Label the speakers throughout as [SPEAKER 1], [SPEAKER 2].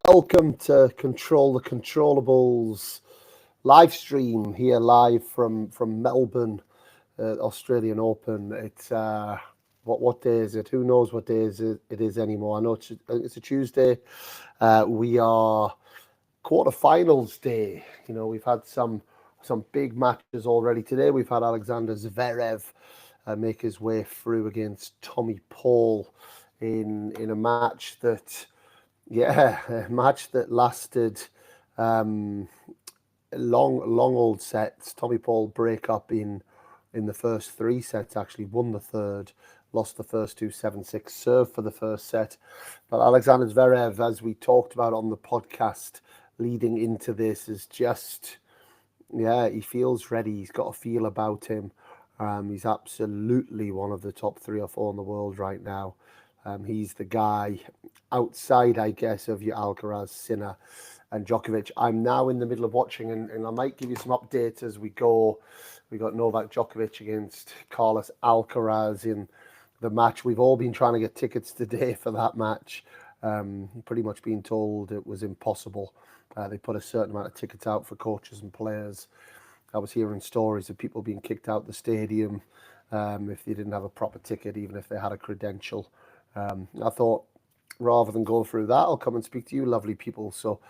[SPEAKER 1] Welcome to Control the Controllables live stream here live from Melbourne, Australian Open. It's what day is it? Who knows what day it is anymore? I know it's a Tuesday. We are quarterfinals day. We've had some big matches already today. We've had Alexander Zverev make his way through against Tommy Paul in a match that. Yeah, a match that lasted long old sets. Tommy Paul break up in the first three sets, actually won the third, lost the first two 7-6, served for the first set. But Alexander Zverev, as we talked about on the podcast leading into this, is just, yeah, he feels ready. He's got a feel about him. He's absolutely one of the top 3 or 4 in the world right now. He's the guy outside, I guess, of your Alcaraz, Sinner, and Djokovic. I'm now in the middle of watching, and I might give you some updates as we go. We got Novak Djokovic against Carlos Alcaraz in the match. We've all been trying to get tickets today for that match. Pretty much been told it was impossible. They put a certain amount of tickets out for coaches and players. I was hearing stories of people being kicked out the stadium if they didn't have a proper ticket, even if they had a credential. I thought, rather than go through that, I'll come and speak to you, lovely people. So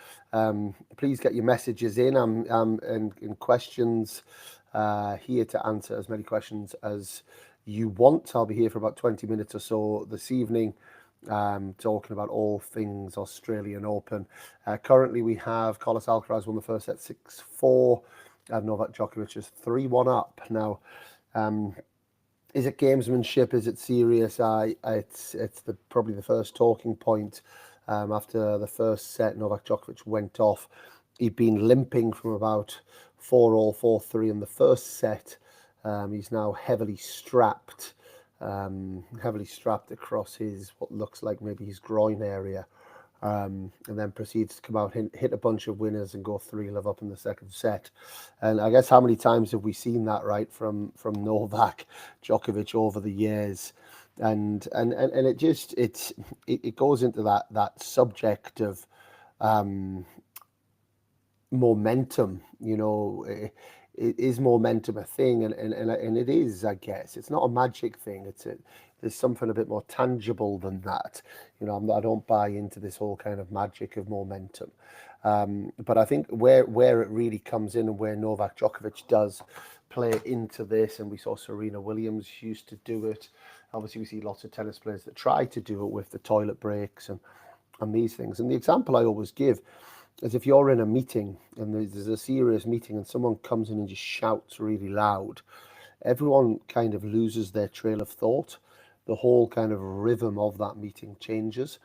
[SPEAKER 1] please get your messages in. I'm in questions here to answer as many questions as you want. I'll be here for about 20 minutes or so this evening, talking about all things Australian Open. Currently, we have Carlos Alcaraz won the first set 6-4, and Novak Djokovic is 3-1 up. Now, is it gamesmanship? Is it serious? It's probably the first talking point. After the first set, Novak Djokovic went off. He'd been limping from about 4-all, 4-3 in the first set. He's now heavily strapped across what looks like maybe his groin area. And then proceeds to come out, hit a bunch of winners and go 3-love up in the second set. And I guess how many times have we seen that, right, from Novak Djokovic over the years? And it goes into that subject of momentum. Is momentum a thing? And it is, I guess. It's not a magic thing. There's something a bit more tangible than that. I don't buy into this whole kind of magic of momentum. But I think where it really comes in, and where Novak Djokovic does play into this, and we saw Serena Williams used to do it. Obviously, we see lots of tennis players that try to do it with the toilet breaks and these things. And the example I always give is, if you're in a meeting and there's a serious meeting and someone comes in and just shouts really loud, everyone kind of loses their trail of thought. The whole kind of rhythm of that meeting changes,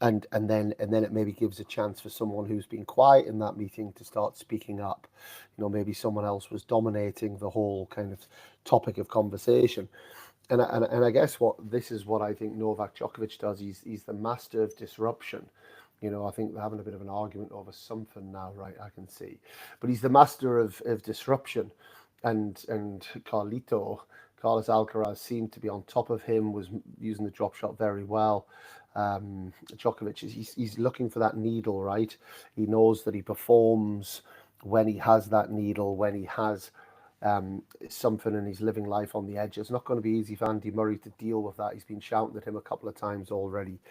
[SPEAKER 1] and then it maybe gives a chance for someone who's been quiet in that meeting to start speaking up. Maybe someone else was dominating the whole kind of topic of conversation. And I guess this is what I think Novak Djokovic does. He's the master of disruption. I think they're having a bit of an argument over something now, right? I can see, but he's the master of disruption, and Carlos Alcaraz seemed to be on top of him, was using the drop shot very well. Djokovic, he's looking for that needle, right? He knows that he performs when he has that needle, when he has something, and he's living life on the edge. It's not going to be easy for Andy Murray to deal with that. He's been shouting at him a couple of times already.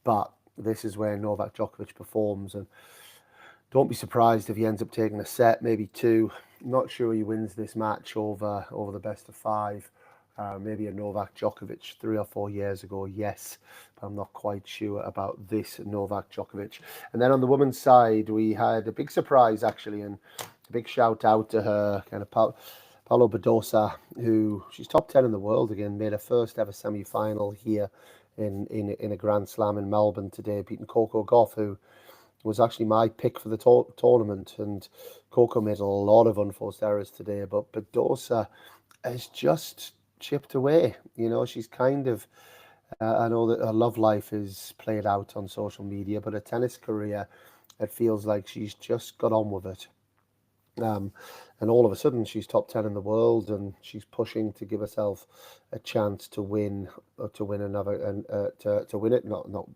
[SPEAKER 1] But this is where Novak Djokovic performs, and don't be surprised if he ends up taking a set, maybe two. Not sure he wins this match over the best of 5. Maybe a Novak Djokovic 3 or 4 years ago, yes, but I'm not quite sure about this Novak Djokovic. And then on the women's side, we had a big surprise, actually, and a big shout out to her, kind of Paula Badosa, who she's top 10 in the world again, made her first ever semi-final here in a Grand Slam in Melbourne today, beating Coco Gauff, who was actually my pick for the tournament. And Coco made a lot of unforced errors today, but Badosa has just chipped away. She's kind of, I know that her love life is played out on social media, but her tennis career, it feels like she's just got on with it. And all of a sudden she's top 10 in the world, and she's pushing to give herself a chance to win, or to win another, and to win it, not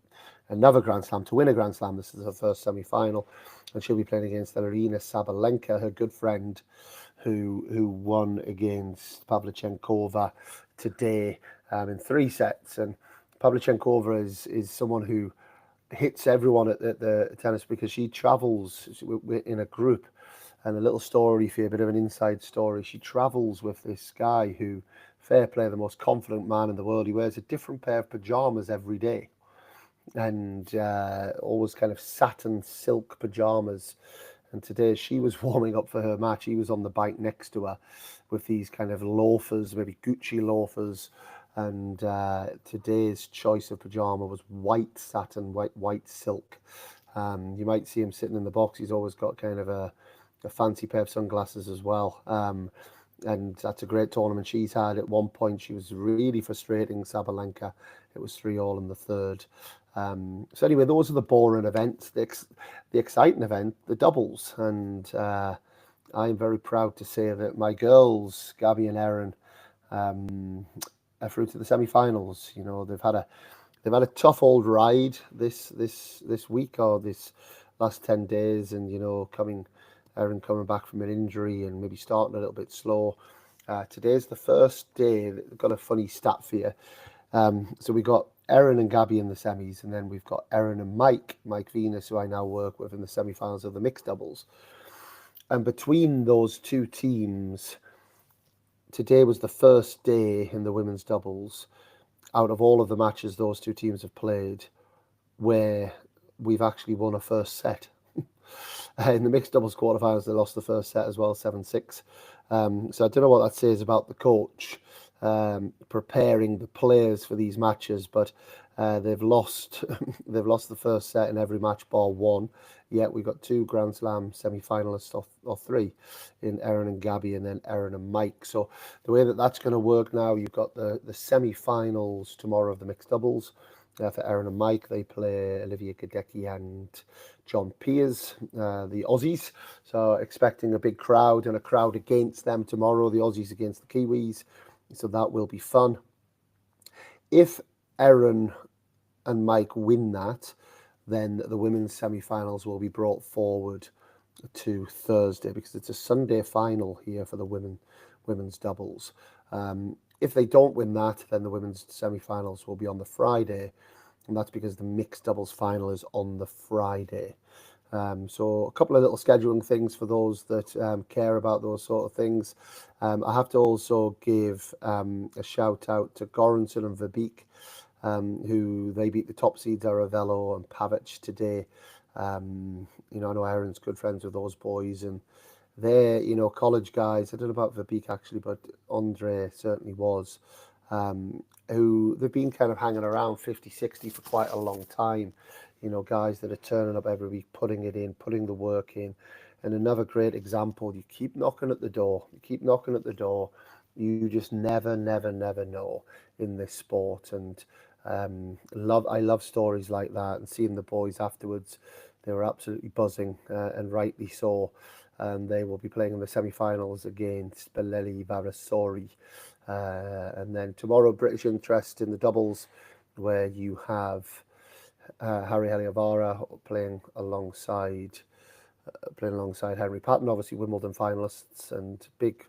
[SPEAKER 1] another Grand Slam, to win a Grand Slam. This is her first semi-final, and she'll be playing against Aryna Sabalenka, her good friend, who won against Pavlyuchenkova today in 3 sets. And Pavlyuchenkova is someone who hits everyone at the tennis because she travels in a group. And a little story for you, a bit of an inside story. She travels with this guy who, fair play, the most confident man in the world. He wears a different pair of pajamas every day, and always kind of satin silk pajamas. And today she was warming up for her match. He was on the bike next to her with these kind of loafers, maybe Gucci loafers. And today's choice of pajama was white satin, white silk. You might see him sitting in the box. He's always got kind of a fancy pair of sunglasses as well. And that's a great tournament she's had. At one point, she was really frustrating Sabalenka. It was 3-all in the third. So anyway, those are the boring events. The exciting event, the doubles. And I'm very proud to say that my girls, Gabby and Erin, are through to the semi-finals. You know, they've had a tough old ride this week, or this last 10 days, and you know, Erin coming back from an injury and maybe starting a little bit slow. Today's the first day. I've got a funny stat for you. So we got Erin and Gabby in the semis, and then we've got Erin and Mike Venus, who I now work with, in the semi-finals of the mixed doubles. And between those two teams, today was the first day in the women's doubles, out of all of the matches those two teams have played, where we've actually won a first set. In the mixed doubles quarterfinals, they lost the first set as well, 7-6. So I don't know what that says about the coach preparing the players for these matches, but they've lost they've lost the first set in every match bar one. Yet we've got 2 Grand Slam semi-finalists, or 3, in Erin and Gabby, and then Erin and Mike. So the way that's going to work now, you've got the semi-finals tomorrow of the mixed doubles. For Erin and Mike, they play Olivia Gadecki and John Peers, the Aussies. So expecting a big crowd, and a crowd against them tomorrow, the Aussies against the Kiwis. So that will be fun. If Erin and Mike win that, then the women's semi-finals will be brought forward to Thursday, because it's a Sunday final here for the women's doubles. If they don't win that, then the women's semi-finals will be on the Friday, and that's because the mixed doubles final is on the Friday. So a couple of little scheduling things for those that care about those sort of things. I have to also give a shout out to Goranson and Verbeek, who they beat the top seeds Aravello and Pavic today. You know, I know Aaron's good friends with those boys, and they're, you know, college guys. I don't know about Verbeek actually, but Andre certainly was. Who they've been kind of hanging around 50-60 for quite a long time. You know, guys that are turning up every week, putting it in, putting the work in. And another great example, you keep knocking at the door. You keep knocking at the door. You just never know in this sport. And I love stories like that, and seeing the boys afterwards. They were absolutely buzzing, and rightly so. And they will be playing in the semi-finals against Beleli Varasori. And then tomorrow, British interest in the doubles, where you have Harry Heliavara playing alongside Henry Patton, obviously Wimbledon finalists and big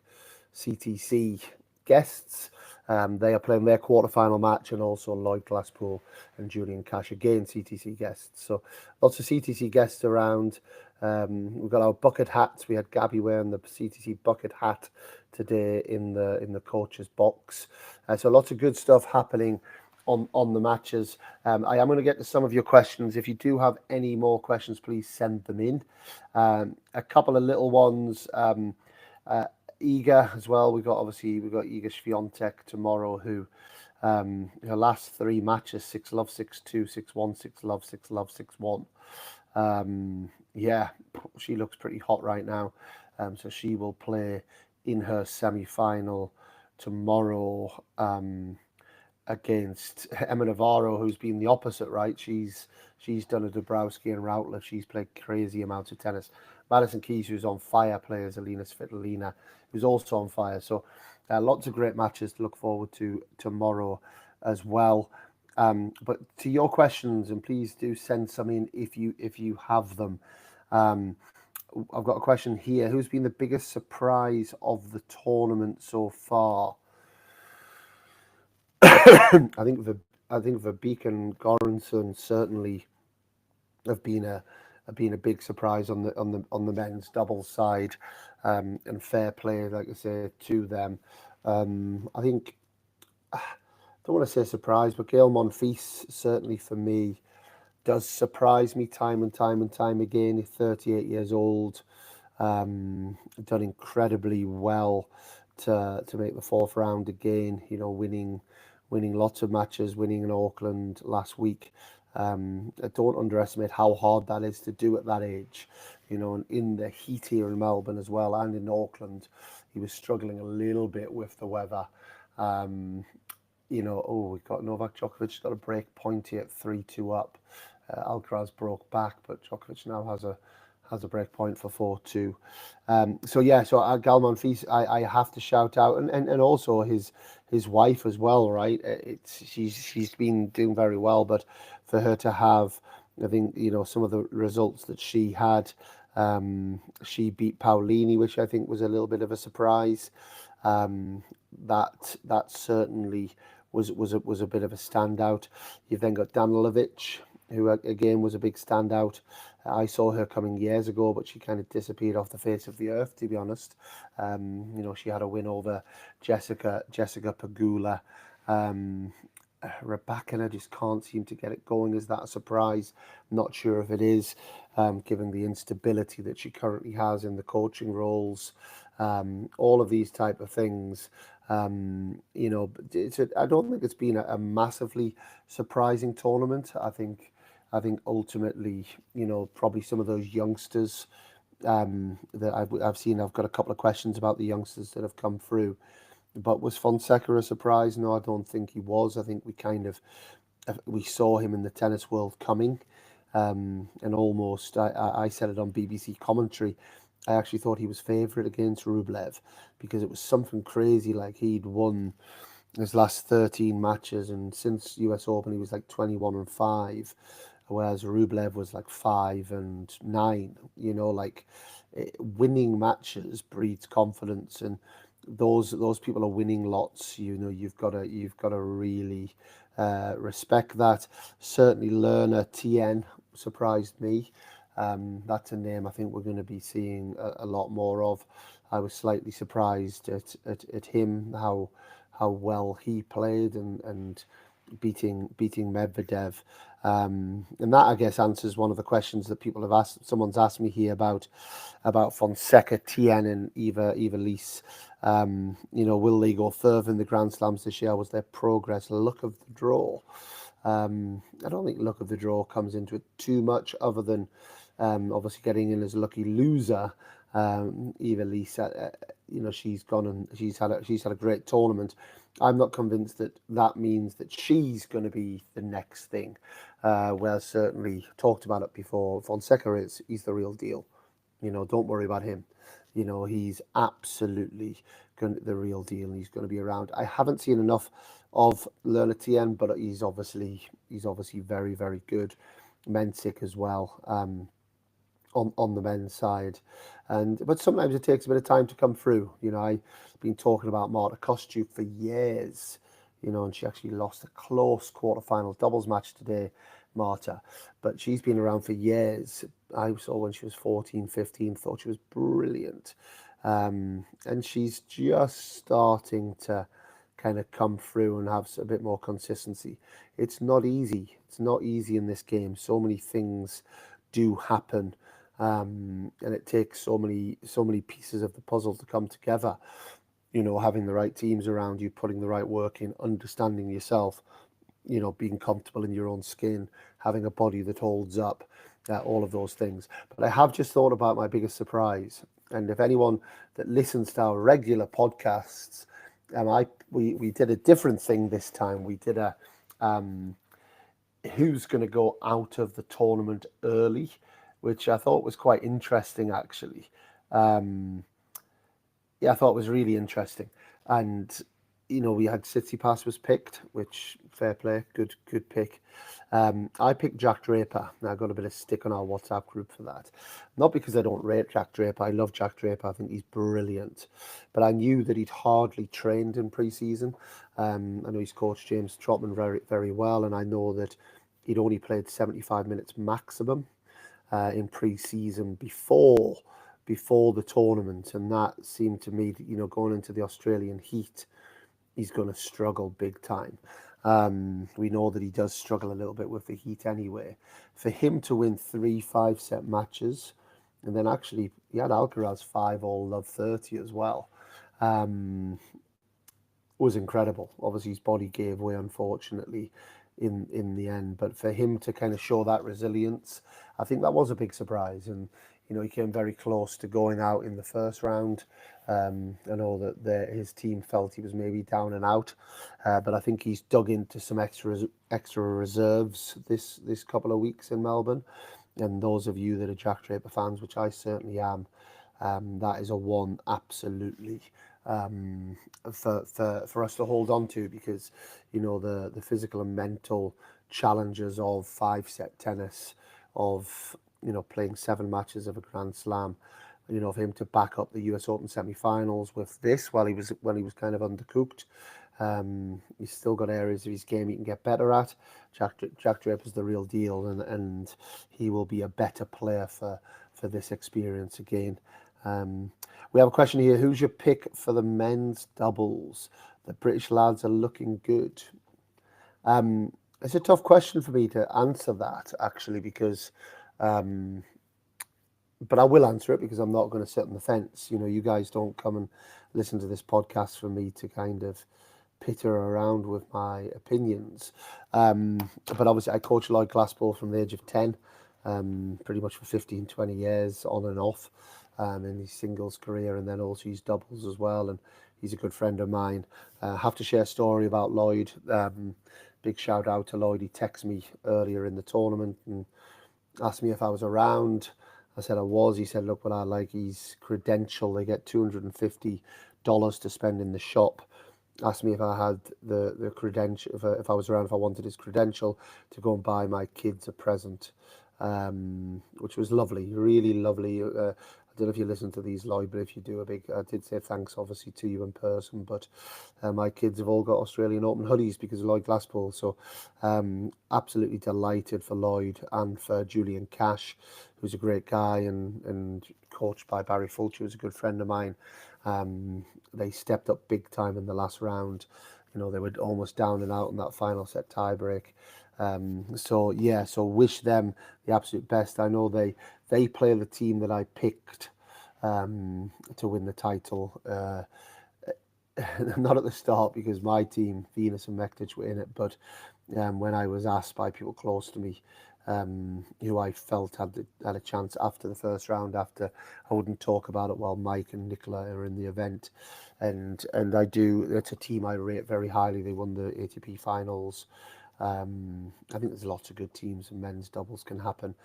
[SPEAKER 1] CTC guests. They are playing their quarterfinal match, and also Lloyd Glasspool and Julian Cash, again CTC guests. So lots of CTC guests around. We've got our bucket hats. We had Gabby wearing the CTC bucket hat today in the coach's box. So lots of good stuff happening on the matches. I am going to get to some of your questions. If you do have any more questions, please send them in. A couple of little ones. Iga as well. We've got Iga Swiatek tomorrow, who her last 3 matches, 6-love, 6-2, 6-1, 6-love, 6-love, 6-1. Yeah, she looks pretty hot right now. So she will play in her semi-final tomorrow against Emma Navarro, who's been the opposite, right? She's done a Dabrowski and Routless. She's played crazy amounts of tennis. Madison Keys, who's on fire, plays Alina Svitolina, who's also on fire. So lots of great matches to look forward to tomorrow as well. But to your questions, and please do send some in if you have them. Um, I've got a question here. Who's been the biggest surprise of the tournament so far? I think Verbeek and Goranson certainly have been a big surprise on the men's doubles side, and fair play, like I say, to them. I think I don't want to say surprise, but Gail Monfils certainly for me does surprise me time and time and time again. He's 38 years old, done incredibly well to make the fourth round again. You know, winning lots of matches, winning in Auckland last week. I don't underestimate how hard that is to do at that age. You know, and in the heat here in Melbourne as well, and in Auckland, he was struggling a little bit with the weather. Um, we've got Novak Djokovic got a break point here at 3-2 up. Alcaraz broke back, but Djokovic now has a break point for 4-2. So Gal Monfils, I have to shout out, and also his wife as well, right? She's been doing very well, but for her to have, I think, some of the results that she had, she beat Paulini, which I think was a little bit of a surprise. That certainly was a bit of a standout. You've then got Danilovic, who again was a big standout. I saw her coming years ago, but she kind of disappeared off the face of the earth, to be honest. She had a win over Jessica Pegula. Rebecca just can't seem to get it going. Is that a surprise? Not sure if it is, given the instability that she currently has in the coaching roles. All of these type of things. I don't think it's been a massively surprising tournament. I think ultimately, probably some of those youngsters that I've seen. I've got a couple of questions about the youngsters that have come through. But was Fonseca a surprise? No, I don't think he was. I think we saw him in the tennis world coming, and almost I said it on BBC commentary. I actually thought he was favourite against Rublev because it was something crazy. Like, he'd won his last 13 matches, and since US Open he was like 21-5, whereas Rublev was like 5-9. Winning matches breeds confidence, and those people are winning lots. You've got to really respect that. Certainly, Lerner Tien surprised me. That's a name I think we're going to be seeing a lot more of. I was slightly surprised at him, how well he played, and beating Medvedev. And that, I guess, answers one of the questions that people have asked. Someone's asked me here about Fonseca, Tien, and Eva Lise. Will they go further in the Grand Slams this year? Was their progress luck of the draw? I don't think luck of the draw comes into it too much, other than obviously getting in as a lucky loser. Eva Lise, she's gone and she's had a great tournament. I'm not convinced that means that she's going to be the next thing. Well, certainly talked about it before. Fonseca he's the real deal. Don't worry about him. He's absolutely the real deal, and he's going to be around. I haven't seen enough of Lerner Tien, but he's obviously very, very good. Mensik as well. On the men's side, but sometimes it takes a bit of time to come through. I've been talking about Marta Kostyuk for years, and she actually lost a close quarterfinal doubles match today, Marta, but she's been around for years. I saw when she was 14, 15, thought she was brilliant, and she's just starting to kind of come through and have a bit more consistency. It's not easy. It's not easy in this game. So many things do happen. And it takes so many pieces of the puzzle to come together. Having the right teams around you, putting the right work in, understanding yourself, being comfortable in your own skin, having a body that holds up, all of those things. But I have just thought about my biggest surprise. And if anyone that listens to our regular podcasts, we did a different thing this time. We did a who's going to go out of the tournament early, which I thought was quite interesting, actually. I thought it was really interesting. And we had Tsitsipas was picked, which fair play, good pick. I picked Jack Draper, and I got a bit of stick on our WhatsApp group for that. Not because I don't rate Jack Draper. I love Jack Draper. I think he's brilliant. But I knew that he'd hardly trained in pre-season. I know he's coached James Trotman very, very well, and I know that he'd only played 75 minutes maximum in pre-season before the tournament, and that seemed to me that, going into the Australian heat, he's going to struggle big time. We know that he does struggle a little bit with the heat anyway. For him to win 3 5-set matches, and then actually he had Alcaraz 5-all love 30 as well, was incredible. Obviously his body gave way, unfortunately, in the end. But for him to kind of show that resilience, I think that was a big surprise. And he came very close to going out in the first round. I know that his team felt he was maybe down and out, but I think he's dug into some extra reserves this couple of weeks in Melbourne. And those of you that are Jack Draper fans, which I certainly am, that is a one absolutely for us to hold on to, because the physical and mental challenges of 5-set tennis, of playing 7 matches of a Grand Slam, for him to back up the US Open semi-finals with this when he was kind of undercooked. He's still got areas of his game he can get better at. Jack Draper's the real deal, and he will be a better player for this experience again. We have a question here. Who's your pick for the men's doubles? The British lads are looking good. It's a tough question for me to answer that, actually, because but I will answer it, because I'm not going to sit on the fence. You guys don't come and listen to this podcast for me to kind of pitter around with my opinions. But obviously I coached Lloyd Glasspool from the age of 10, pretty much for 15, 20 years on and off, in his singles career, and then also his doubles as well. And he's a good friend of mine. Have to share a story about Lloyd. Big shout out to Lloyd. He texted me earlier in the tournament and asked me if I was around. I said I was. He said, look, what I like his credential. They get $250 to spend in the shop. Asked me if I had the credential, if I was around, if I wanted his credential to go and buy my kids a present, which was lovely, really lovely. I don't know if you listen to these, Lloyd, but if you do, I did say thanks, obviously, to you in person. But my kids have all got Australian Open hoodies because of Lloyd Glasspool. So absolutely delighted for Lloyd and for Julian Cash, who's a great guy and coached by Barry Fulcher, who's a good friend of mine. They stepped up big time in the last round. They were almost down and out in that final set tiebreak. So wish them the absolute best. I know they play the team that I picked to win the title. Not at the start, because my team, Venus and Mektic, were in it, but when I was asked by people close to me who I felt had a chance after the first round, after I wouldn't talk about it while Mike and Nicola are in the event, and I do. It's a team I rate very highly. They won the ATP finals. I think there's lots of good teams, and men's doubles can happen.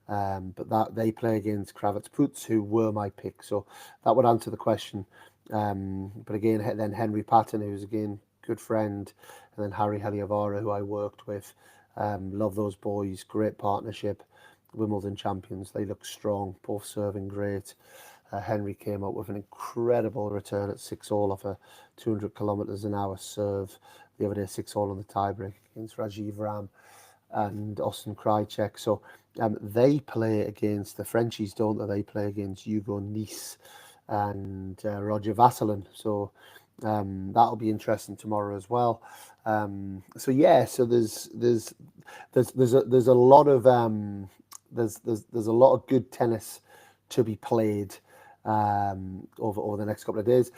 [SPEAKER 1] But that they play against Kravitz Putz, who were my pick. So that would answer the question. But again, then Henry Patton, who's again good friend, and then Harry Heliavara, who I worked with. Love those boys. Great partnership. Wimbledon champions. They look strong, both serving great. Henry came up with an incredible return at 6-all off a 200 kilometers an hour serve the other day, 6-all on the tiebreak against Rajiv Ram and Austin Krajicek. So they play against the Frenchies, don't they? They play against Hugo Nice and Roger Vasselin. So that'll be interesting tomorrow as well. So there's a lot of there's a lot of good tennis to be played over the next couple of days.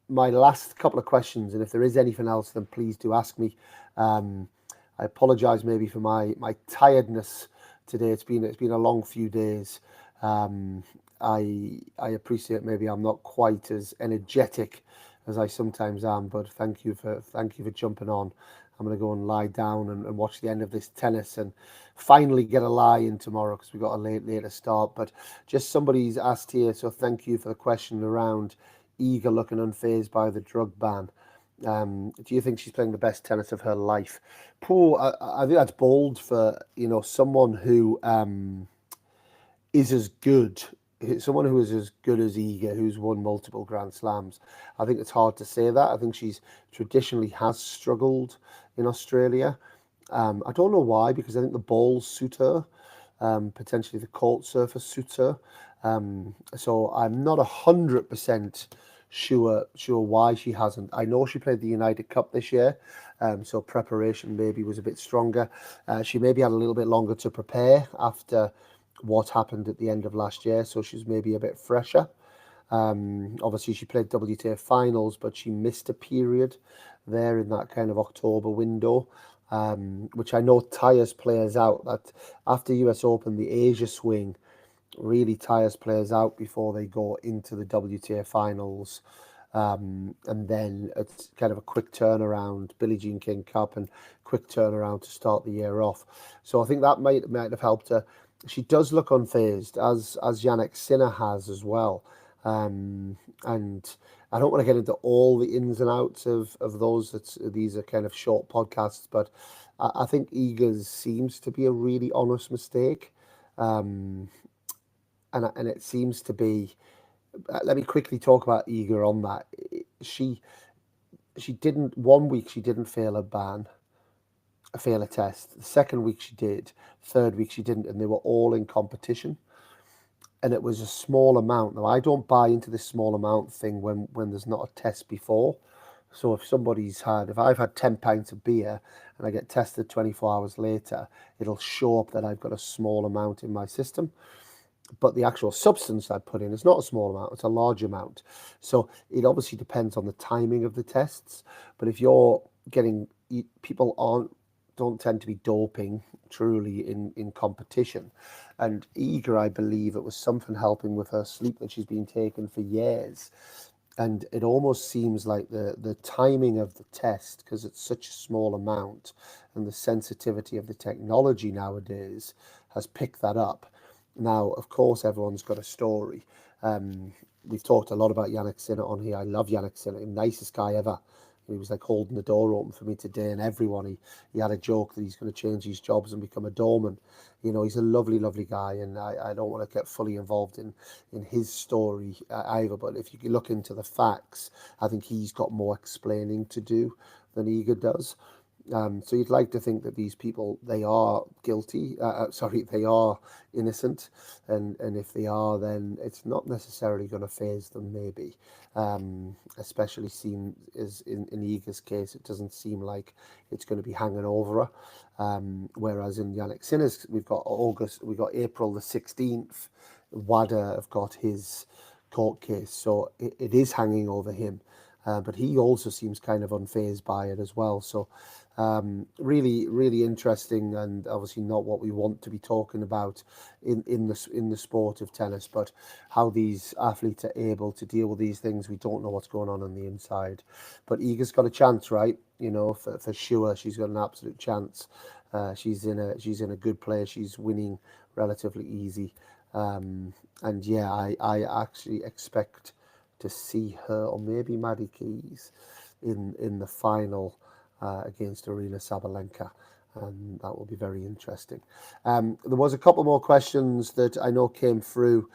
[SPEAKER 1] My last couple of questions, and if there is anything else, then please do ask me. I apologise maybe for my tiredness today. It's been a long few days. I appreciate maybe I'm not quite as energetic as I sometimes am, but thank you for jumping on. I'm going to go and lie down and watch the end of this tennis and finally get a lie in tomorrow, because we've got a later start. But just somebody's asked here, so thank you for the question around Iga looking unfazed by the drug ban. Do you think she's playing the best tennis of her life? Poor, I think that's bold for someone who is as good, someone who is as good as Iga, who's won multiple Grand Slams. I think it's hard to say that. I think she's traditionally has struggled in Australia. I don't know why, because I think the balls suit her. Potentially the court surface suits her. So I'm not 100% sure why she hasn't. I know she played the United Cup this year, so preparation maybe was a bit stronger. She maybe had a little bit longer to prepare after what happened at the end of last year, so she's maybe a bit fresher. Obviously, she played WTA finals, but she missed a period there in that kind of October window, which I know tires players out. That after US Open, the Asia swing really tires players out before they go into the WTA finals. And then it's kind of a quick turnaround, Billie Jean King Cup, and quick turnaround to start the year off. So I think that might have helped her. She does look unfazed, as Jannik Sinner has as well. And I don't want to get into all the ins and outs of those. These are kind of short podcasts, but I think Iga's seems to be a really honest mistake. Um, and it seems to be. Let me quickly talk about Iga on that. She didn't 1 week she didn't fail a test. The second week she did. Third week she didn't, and they were all in competition. And it was a small amount. Now I don't buy into this small amount thing when there's not a test before. So if I've had 10 pints of beer and I get tested 24 hours later, it'll show up that I've got a small amount in my system. But the actual substance I put in is not a small amount, it's a large amount. So it obviously depends on the timing of the tests. But if you're getting, people don't tend to be doping truly in competition. And Iga, I believe it was something helping with her sleep that she's been taking for years. And it almost seems like the timing of the test, because it's such a small amount, and the sensitivity of the technology nowadays has picked that up. Now, of course, everyone's got a story. We've talked a lot about Jannik Sinner on here. I love Jannik Sinner, nicest guy ever. He was like holding the door open for me today, and everyone, he had a joke that he's going to change his jobs and become a doorman. He's a lovely, lovely guy, and I don't want to get fully involved in his story either. But if you look into the facts, I think he's got more explaining to do than Iga does. So you'd like to think that these people, they are guilty. They are innocent, and if they are, then it's not necessarily going to faze them. Maybe, especially as in Iga's case, it doesn't seem like it's going to be hanging over her. Whereas in Jannik Sinner's, we've got April the 16th. WADA have got his court case, so it is hanging over him. But he also seems kind of unfazed by it as well. So really, really interesting, and obviously not what we want to be talking about in the sport of tennis, but how these athletes are able to deal with these things. We don't know what's going on the inside. But Iga's got a chance, right? For sure, she's got an absolute chance. She's in a good place. She's winning relatively easy. And yeah, I actually expect to see her, or maybe Maddie Keys, in the final against Arina Sabalenka, and that will be very interesting. There was a couple more questions that I know came through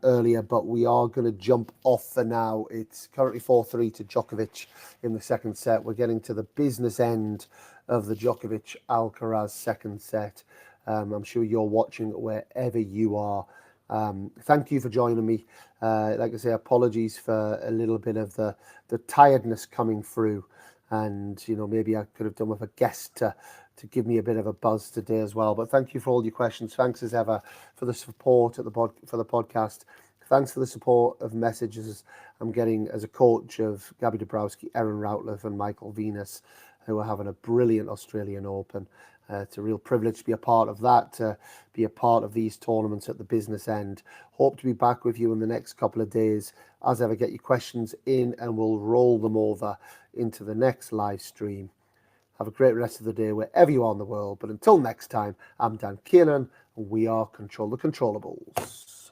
[SPEAKER 1] earlier, but we are going to jump off for now. It's currently 4-3 to Djokovic in the second set. We're getting to the business end of the Djokovic-Alcaraz second set. I'm sure you're watching it wherever you are. Thank you for joining me. Like I say, apologies for a little bit of the tiredness coming through, and maybe I could have done with a guest to give me a bit of a buzz today as well. But thank you for all your questions. Thanks as ever for the support for the podcast. Thanks for the support of messages I'm getting as a coach of Gabby Dabrowski, Erin Routliffe, and Michael Venus, who are having a brilliant Australian Open. It's a real privilege to be a part of that, to be a part of these tournaments at the business end. Hope to be back with you in the next couple of days. As ever, get your questions in and we'll roll them over into the next live stream. Have a great rest of the day wherever you are in the world. But until next time, I'm Dan Kiernan, and we are Control the Controllables.